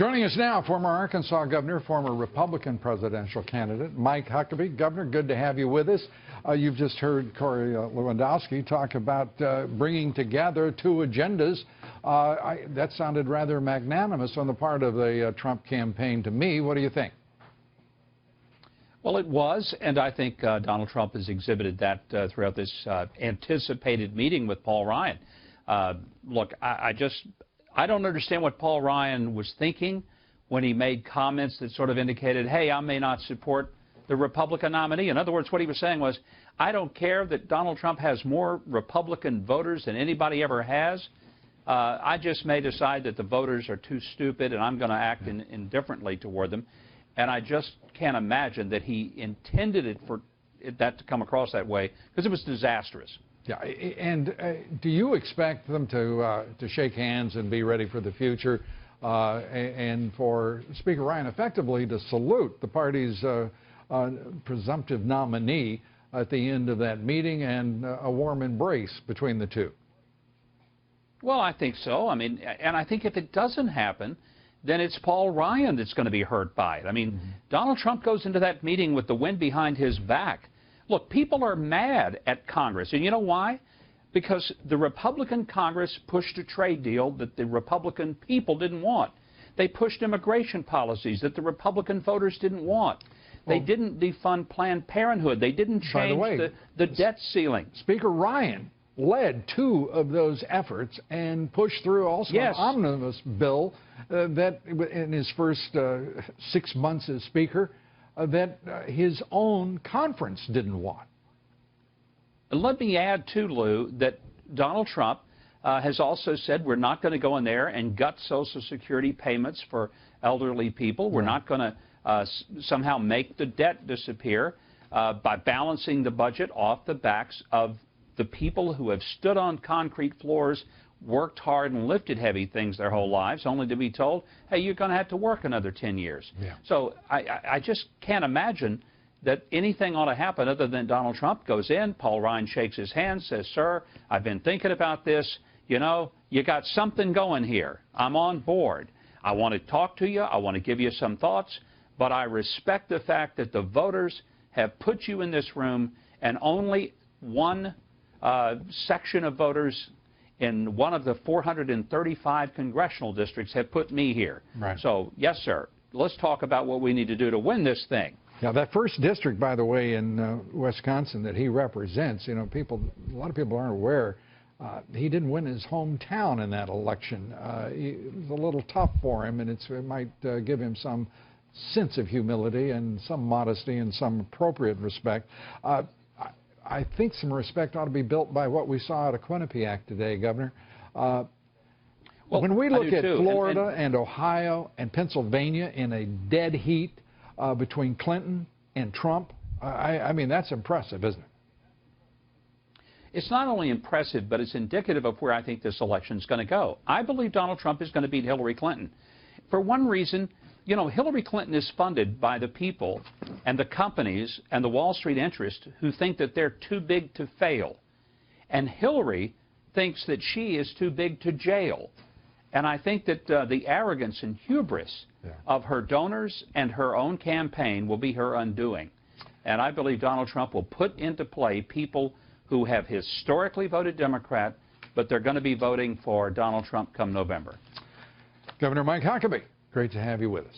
Joining us now, former Arkansas governor, former Republican presidential candidate, Mike Huckabee. Governor, good to have you with us. You've just heard Corey Lewandowski talk about bringing together two agendas. That sounded rather magnanimous on the part of the Trump campaign to me. What do you think? Well, it was, and I think Donald Trump has exhibited that throughout this anticipated meeting with Paul Ryan. Look, I don't understand what Paul Ryan was thinking when he made comments that sort of indicated, hey, I may not support the Republican nominee. In other words, what he was saying was, I don't care that Donald Trump has more Republican voters than anybody ever has. I just may decide that the voters are too stupid and I'm going to act indifferently toward them. And I just can't imagine that he intended it for that to come across that way, because it was disastrous. Yeah, and do you expect them to shake hands and be ready for the future, and for Speaker Ryan effectively to salute the party's presumptive nominee at the end of that meeting, and a warm embrace between the two? Well, I think so. I mean, and I think if it doesn't happen, then it's Paul Ryan that's going to be hurt by it. I mean, Donald Trump goes into that meeting with the wind behind his back. Look, people are mad at Congress, and you know why? Because the Republican Congress pushed a trade deal that the Republican people didn't want. They pushed immigration policies that the Republican voters didn't want. They didn't defund Planned Parenthood. They didn't change the debt ceiling. Speaker Ryan led two of those efforts and pushed through also an omnibus bill that in his first 6 months as Speaker that his own conference didn't want. And let me add, too, Lou, that Donald Trump has also said we're not going to go in there and gut Social Security payments for elderly people. We're not going to somehow make the debt disappear by balancing the budget off the backs of the people who have stood on concrete floors, worked hard and lifted heavy things their whole lives, only to be told, hey, you're going to have to work another 10 years. Yeah. So I just can't imagine that anything ought to happen other than Donald Trump goes in, Paul Ryan shakes his hand, says, sir, I've been thinking about this. You know, you got something going here. I'm on board. I want to talk to you. I want to give you some thoughts. But I respect the fact that the voters have put you in this room, and only one section of voters in one of the 435 congressional districts have put me here. Right. So, yes, sir, let's talk about what we need to do to win this thing. Yeah, that first district, by the way, in Wisconsin that he represents, you know, a lot of people aren't aware, he didn't win his hometown in that election. It was a little tough for him, and it might give him some sense of humility and some modesty and some appropriate respect. I think some respect ought to be built by what we saw out of Quinnipiac today, Governor. When we look at Florida and Ohio and Pennsylvania in a dead heat between Clinton and Trump, I mean, that's impressive, isn't it? It's not only impressive, but it's indicative of where I think this election is going to go. I believe Donald Trump is going to beat Hillary Clinton. For one reason, you know, Hillary Clinton is funded by the people and the companies and the Wall Street interests who think that they're too big to fail. And Hillary thinks that she is too big to jail. And I think that the arrogance and hubris of her donors and her own campaign will be her undoing. And I believe Donald Trump will put into play people who have historically voted Democrat, but they're going to be voting for Donald Trump come November. Governor Mike Huckabee, great to have you with us.